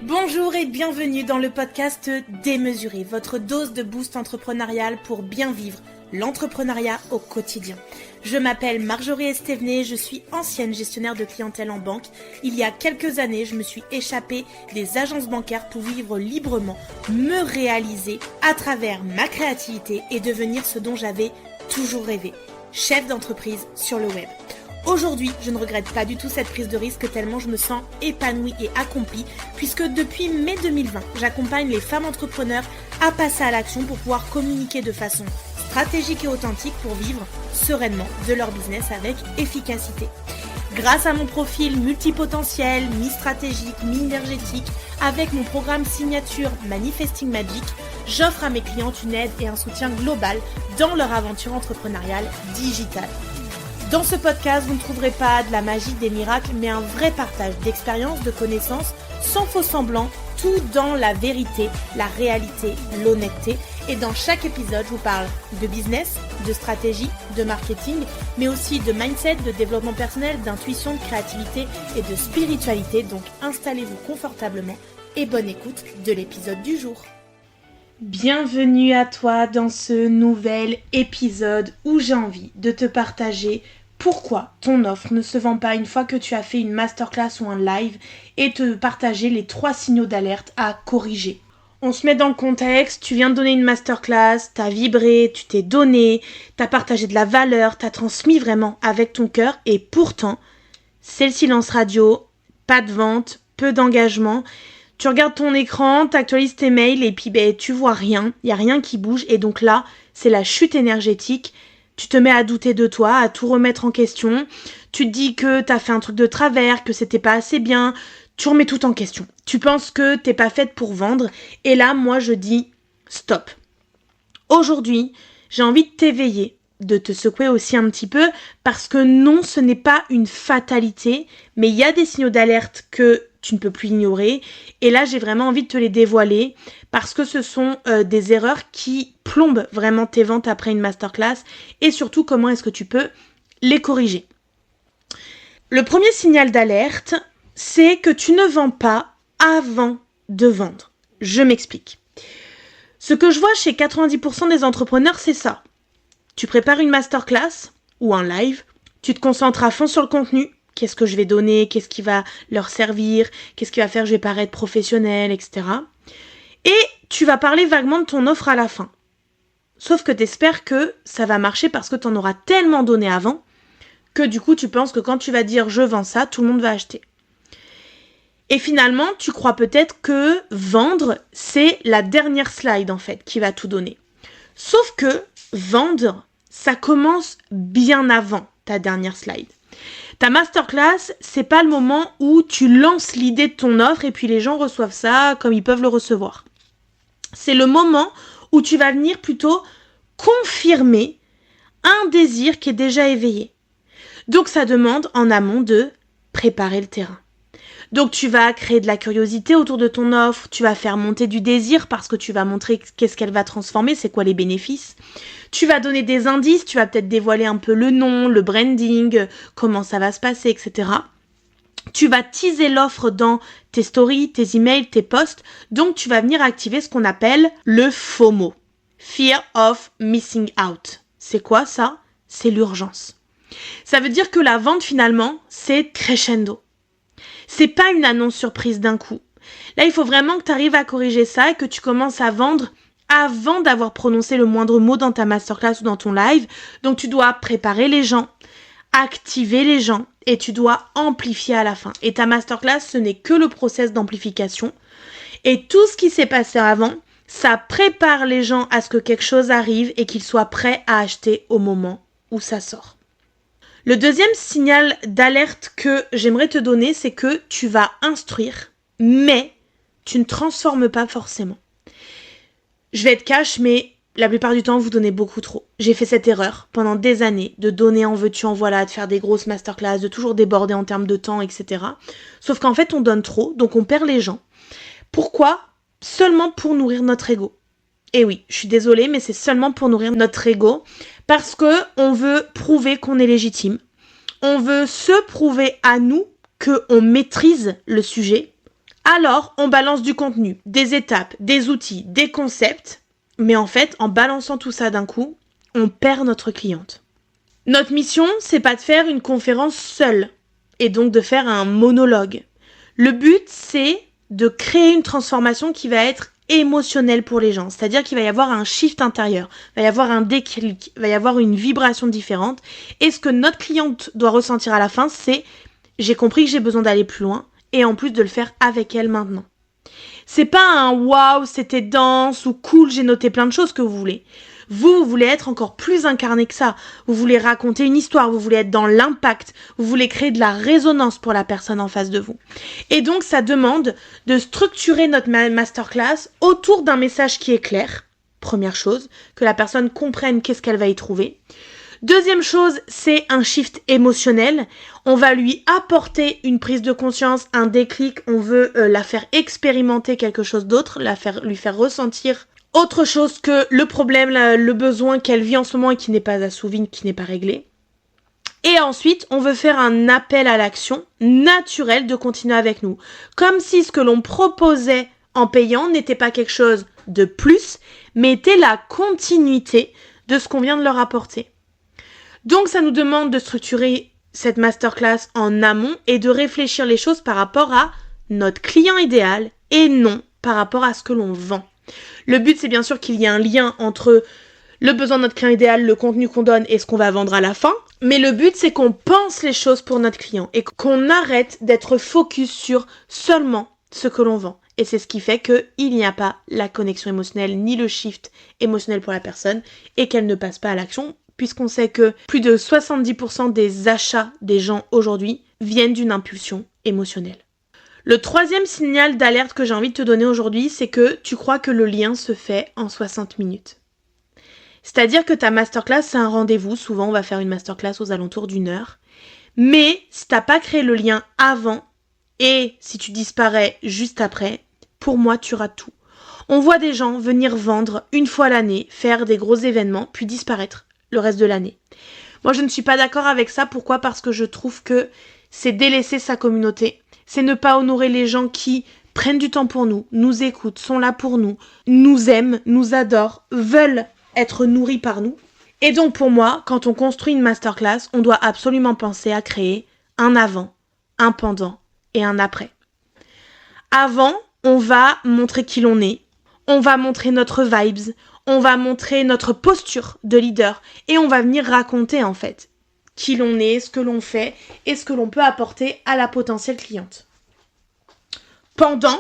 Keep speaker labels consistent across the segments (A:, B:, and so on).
A: Bonjour et bienvenue dans le podcast Démesuré, votre dose de boost entrepreneurial pour bien vivre l'entrepreneuriat au quotidien. Je m'appelle Marjorie Estevenet, je suis ancienne gestionnaire de clientèle en banque. Il y a quelques années, je me suis échappée des agences bancaires pour vivre librement, me réaliser à travers ma créativité et devenir ce dont j'avais toujours rêvé, chef d'entreprise sur le web. Aujourd'hui, je ne regrette pas du tout cette prise de risque tellement je me sens épanouie et accomplie puisque depuis mai 2020, j'accompagne les femmes entrepreneurs à passer à l'action pour pouvoir communiquer de façon stratégique et authentique pour vivre sereinement de leur business avec efficacité. Grâce à mon profil multipotentiel, mi-stratégique, mi-énergétique, avec mon programme signature Manifesting Magic, j'offre à mes clientes une aide et un soutien global dans leur aventure entrepreneuriale digitale. Dans ce podcast, vous ne trouverez pas de la magie, des miracles, mais un vrai partage d'expériences, de connaissances, sans faux semblant, tout dans la vérité, la réalité, l'honnêteté. Et dans chaque épisode, je vous parle de business, de stratégie, de marketing, mais aussi de mindset, de développement personnel, d'intuition, de créativité et de spiritualité. Donc installez-vous confortablement et bonne écoute de l'épisode du jour. Bienvenue à toi dans ce nouvel épisode où j'ai envie de te partager pourquoi ton offre ne se vend pas une fois que tu as fait une masterclass ou un live et te partager les 3 signaux d'alerte à corriger. On se met dans le contexte, tu viens de donner une masterclass, t'as vibré, tu t'es donné, t'as partagé de la valeur, t'as transmis vraiment avec ton cœur et pourtant, c'est le silence radio, pas de vente, peu d'engagement. Tu regardes ton écran, t'actualises tes mails et puis tu vois rien, il n'y a rien qui bouge et donc là, c'est la chute énergétique. Tu te mets à douter de toi, à tout remettre en question. Tu te dis que t'as fait un truc de travers, que c'était pas assez bien. Tu remets tout en question. Tu penses que t'es pas faite pour vendre. Et là, moi, je dis stop. Aujourd'hui, j'ai envie de t'éveiller, de te secouer aussi un petit peu, parce que non, ce n'est pas une fatalité, mais il y a des signaux d'alerte que tu ne peux plus ignorer. Et là, j'ai vraiment envie de te les dévoiler parce que ce sont des erreurs qui plombent vraiment tes ventes après une masterclass et surtout comment est-ce que tu peux les corriger. Le premier signal d'alerte, c'est que tu ne vends pas avant de vendre. Je m'explique. Ce que je vois chez 90% des entrepreneurs, c'est ça. Tu prépares une masterclass ou un live, tu te concentres à fond sur le contenu. Qu'est-ce que je vais donner, qu'est-ce qui va leur servir, qu'est-ce qui va faire que je vais paraître professionnel, etc. Et tu vas parler vaguement de ton offre à la fin. Sauf que tu espères que ça va marcher parce que tu en auras tellement donné avant que du coup tu penses que quand tu vas dire je vends ça, tout le monde va acheter. Et finalement, tu crois peut-être que vendre, c'est la dernière slide en fait qui va tout donner. Sauf que vendre, ça commence bien avant ta dernière slide. Ta masterclass, c'est pas le moment où tu lances l'idée de ton offre et puis les gens reçoivent ça comme ils peuvent le recevoir. C'est le moment où tu vas venir plutôt confirmer un désir qui est déjà éveillé. Donc ça demande en amont de préparer le terrain. Donc tu vas créer de la curiosité autour de ton offre, tu vas faire monter du désir parce que tu vas montrer qu'est-ce qu'elle va transformer, c'est quoi les bénéfices. Tu vas donner des indices, tu vas peut-être dévoiler un peu le nom, le branding, comment ça va se passer, etc. Tu vas teaser l'offre dans tes stories, tes emails, tes posts. Donc tu vas venir activer ce qu'on appelle le FOMO. Fear of Missing Out. C'est quoi ça? C'est l'urgence. Ça veut dire que la vente finalement, c'est crescendo. C'est pas une annonce surprise d'un coup. Là, il faut vraiment que tu arrives à corriger ça et que tu commences à vendre avant d'avoir prononcé le moindre mot dans ta masterclass ou dans ton live. Donc, tu dois préparer les gens, activer les gens et tu dois amplifier à la fin. Et ta masterclass, ce n'est que le process d'amplification. Et tout ce qui s'est passé avant, ça prépare les gens à ce que quelque chose arrive et qu'ils soient prêts à acheter au moment où ça sort. Le deuxième signal d'alerte que j'aimerais te donner, c'est que tu vas instruire, mais tu ne transformes pas forcément. Je vais être cash, mais la plupart du temps, vous donnez beaucoup trop. J'ai fait cette erreur pendant des années, de donner en veux-tu, en voilà, de faire des grosses masterclass, de toujours déborder en termes de temps, etc. Sauf qu'en fait, on donne trop, donc on perd les gens. Pourquoi? Seulement pour nourrir notre ego. Et oui, je suis désolée, mais c'est seulement pour nourrir notre ego, parce que on veut prouver qu'on est légitime. On veut se prouver à nous qu'on maîtrise le sujet, Alors, on balance du contenu, des étapes, des outils, des concepts, mais en fait, en balançant tout ça d'un coup, on perd notre cliente. Notre mission, c'est pas de faire une conférence seule, et donc de faire un monologue. Le but, c'est de créer une transformation qui va être émotionnelle pour les gens, c'est-à-dire qu'il va y avoir un shift intérieur, il va y avoir un déclic, il va y avoir une vibration différente, et ce que notre cliente doit ressentir à la fin, c'est « j'ai compris que j'ai besoin d'aller plus loin », et en plus de le faire avec elle maintenant. C'est pas un waouh, c'était dense ou cool, j'ai noté plein de choses que vous voulez. Vous voulez être encore plus incarné que ça. Vous voulez raconter une histoire, vous voulez être dans l'impact, vous voulez créer de la résonance pour la personne en face de vous. Et donc, ça demande de structurer notre masterclass autour d'un message qui est clair. Première chose, que la personne comprenne qu'est-ce qu'elle va y trouver. Deuxième chose, c'est un shift émotionnel. On va lui apporter une prise de conscience, un déclic. On veut la faire expérimenter quelque chose d'autre, lui faire ressentir autre chose que le problème, le besoin qu'elle vit en ce moment et qui n'est pas assouvi, qui n'est pas réglé. Et ensuite, on veut faire un appel à l'action naturel de continuer avec nous. Comme si ce que l'on proposait en payant n'était pas quelque chose de plus, mais était la continuité de ce qu'on vient de leur apporter. Donc, ça nous demande de structurer cette masterclass en amont et de réfléchir les choses par rapport à notre client idéal et non par rapport à ce que l'on vend. Le but, c'est bien sûr qu'il y ait un lien entre le besoin de notre client idéal, le contenu qu'on donne et ce qu'on va vendre à la fin. Mais le but, c'est qu'on pense les choses pour notre client et qu'on arrête d'être focus sur seulement ce que l'on vend. Et c'est ce qui fait qu'il n'y a pas la connexion émotionnelle ni le shift émotionnel pour la personne et qu'elle ne passe pas à l'action, puisqu'on sait que plus de 70% des achats des gens aujourd'hui viennent d'une impulsion émotionnelle. Le troisième signal d'alerte que j'ai envie de te donner aujourd'hui, c'est que tu crois que le lien se fait en 60 minutes. C'est-à-dire que ta masterclass, c'est un rendez-vous. Souvent, on va faire une masterclass aux alentours d'1 heure. Mais si tu n'as pas créé le lien avant et si tu disparais juste après, pour moi, tu rates tout. On voit des gens venir vendre une fois l'année, faire des gros événements, puis disparaître le reste de l'année. Moi, je ne suis pas d'accord avec ça. Pourquoi ? Parce que je trouve que c'est délaisser sa communauté. C'est ne pas honorer les gens qui prennent du temps pour nous écoutent, sont là pour nous aiment, nous adorent, veulent être nourris par nous. Et donc pour moi, quand on construit une masterclass, on doit absolument penser à créer un avant, un pendant et un après. Avant, on va montrer qui l'on est, on va montrer notre vibes, on va montrer notre posture de leader et on va venir raconter en fait qui l'on est, ce que l'on fait et ce que l'on peut apporter à la potentielle cliente. Pendant,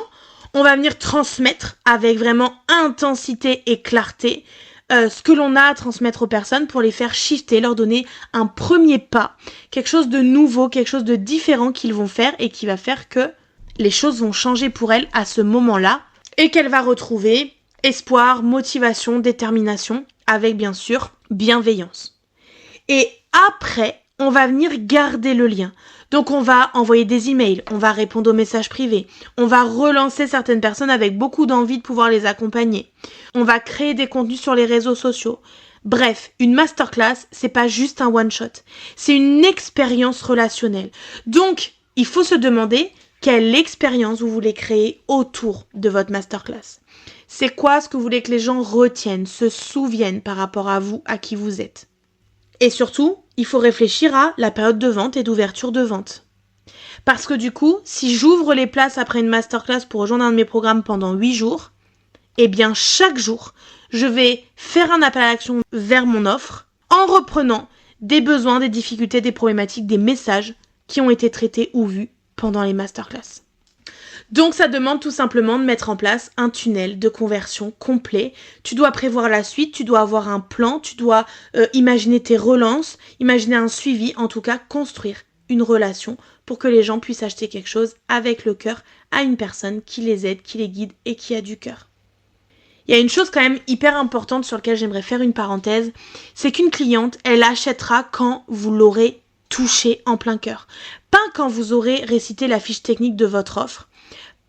A: on va venir transmettre avec vraiment intensité et clarté ce que l'on a à transmettre aux personnes pour les faire shifter, leur donner un premier pas, quelque chose de nouveau, quelque chose de différent qu'ils vont faire et qui va faire que les choses vont changer pour elles à ce moment-là et qu'elle va retrouver espoir, motivation, détermination avec bien sûr bienveillance. Et après, on va venir garder le lien. Donc on va envoyer des emails, on va répondre aux messages privés, on va relancer certaines personnes avec beaucoup d'envie de pouvoir les accompagner. On va créer des contenus sur les réseaux sociaux. Bref, une masterclass, c'est pas juste un one-shot. C'est une expérience relationnelle. Donc, il faut se demander quelle expérience vous voulez créer autour de votre masterclass. C'est quoi ce que vous voulez que les gens retiennent, se souviennent par rapport à vous, à qui vous êtes. Et surtout, il faut réfléchir à la période de vente et d'ouverture de vente. Parce que du coup, si j'ouvre les places après une masterclass pour rejoindre un de mes programmes pendant 8 jours, eh bien chaque jour, je vais faire un appel à l'action vers mon offre en reprenant des besoins, des difficultés, des problématiques, des messages qui ont été traités ou vus pendant les masterclass. Donc ça demande tout simplement de mettre en place un tunnel de conversion complet. Tu dois prévoir la suite, tu dois avoir un plan, tu dois imaginer tes relances, imaginer un suivi, en tout cas construire une relation pour que les gens puissent acheter quelque chose avec le cœur à une personne qui les aide, qui les guide et qui a du cœur. Il y a une chose quand même hyper importante sur laquelle j'aimerais faire une parenthèse, c'est qu'une cliente, elle achètera quand vous l'aurez touchée en plein cœur. Pas quand vous aurez récité la fiche technique de votre offre,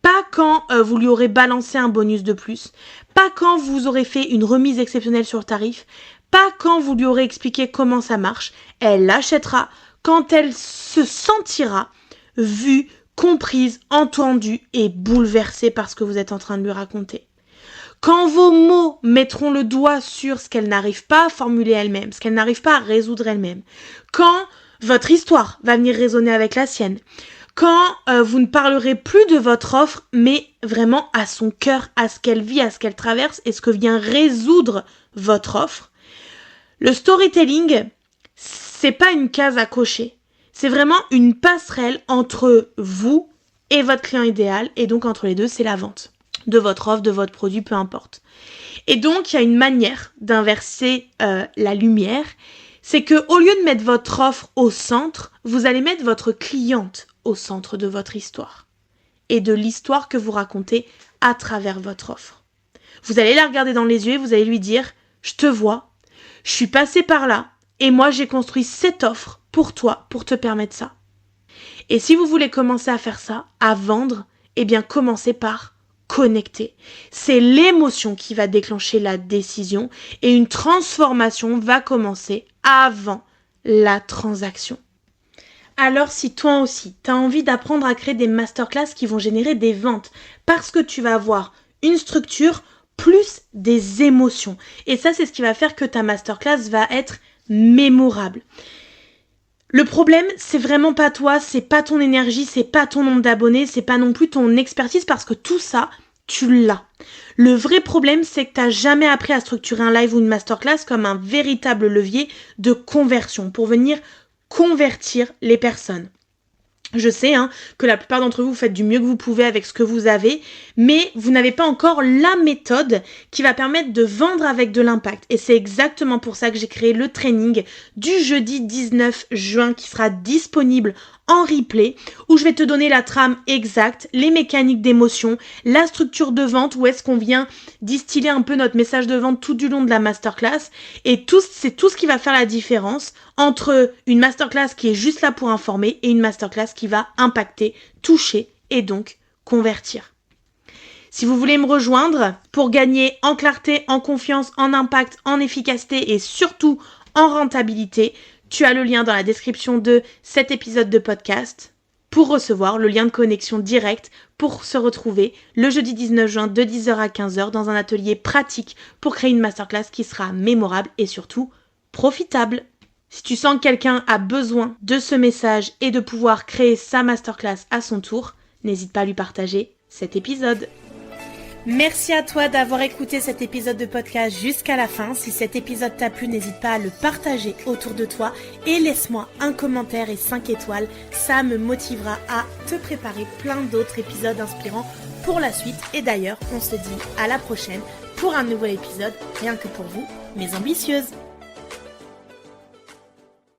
A: pas quand vous lui aurez balancé un bonus de plus, pas quand vous aurez fait une remise exceptionnelle sur le tarif, pas quand vous lui aurez expliqué comment ça marche. Elle l'achètera quand elle se sentira vue, comprise, entendue et bouleversée par ce que vous êtes en train de lui raconter. Quand vos mots mettront le doigt sur ce qu'elle n'arrive pas à formuler elle-même, ce qu'elle n'arrive pas à résoudre elle-même, quand votre histoire va venir résonner avec la sienne, quand vous ne parlerez plus de votre offre, mais vraiment à son cœur, à ce qu'elle vit, à ce qu'elle traverse et ce que vient résoudre votre offre. Le storytelling, c'est pas une case à cocher. C'est vraiment une passerelle entre vous et votre client idéal, et donc entre les deux, c'est la vente de votre offre, de votre produit, peu importe. Et donc, il y a une manière d'inverser la lumière, c'est que au lieu de mettre votre offre au centre, vous allez mettre votre cliente au centre de votre histoire et de l'histoire que vous racontez à travers votre offre. Vous allez la regarder dans les yeux et vous allez lui dire « Je te vois, je suis passée par là et moi j'ai construit cette offre pour toi, pour te permettre ça. » Et si vous voulez commencer à faire ça, à vendre, eh bien commencez par connecter. C'est l'émotion qui va déclencher la décision et une transformation va commencer avant la transaction. Alors si toi aussi, tu as envie d'apprendre à créer des masterclass qui vont générer des ventes parce que tu vas avoir une structure plus des émotions. Et ça, c'est ce qui va faire que ta masterclass va être mémorable. Le problème, c'est vraiment pas toi, c'est pas ton énergie, c'est pas ton nombre d'abonnés, c'est pas non plus ton expertise parce que tout ça, tu l'as. Le vrai problème, c'est que t'as jamais appris à structurer un live ou une masterclass comme un véritable levier de conversion pour venir convertir les personnes. Je sais que la plupart d'entre vous faites du mieux que vous pouvez avec ce que vous avez, mais vous n'avez pas encore la méthode qui va permettre de vendre avec de l'impact. Et c'est exactement pour ça que j'ai créé le training du jeudi 19 juin qui sera disponible en replay, où je vais te donner la trame exacte, les mécaniques d'émotion, la structure de vente, où est-ce qu'on vient distiller un peu notre message de vente tout du long de la masterclass. Et c'est tout ce qui va faire la différence entre une masterclass qui est juste là pour informer et une masterclass qui va impacter, toucher et donc convertir. Si vous voulez me rejoindre pour gagner en clarté, en confiance, en impact, en efficacité et surtout en rentabilité, tu as le lien dans la description de cet épisode de podcast pour recevoir le lien de connexion direct pour se retrouver le jeudi 19 juin de 10h à 15h dans un atelier pratique pour créer une masterclass qui sera mémorable et surtout profitable. Si tu sens que quelqu'un a besoin de ce message et de pouvoir créer sa masterclass à son tour, n'hésite pas à lui partager cet épisode. Merci à toi d'avoir écouté cet épisode de podcast jusqu'à la fin. Si cet épisode t'a plu, n'hésite pas à le partager autour de toi et laisse-moi un commentaire et 5 étoiles. Ça me motivera à te préparer plein d'autres épisodes inspirants pour la suite. Et d'ailleurs, on se dit à la prochaine pour un nouvel épisode, rien que pour vous, mes ambitieuses.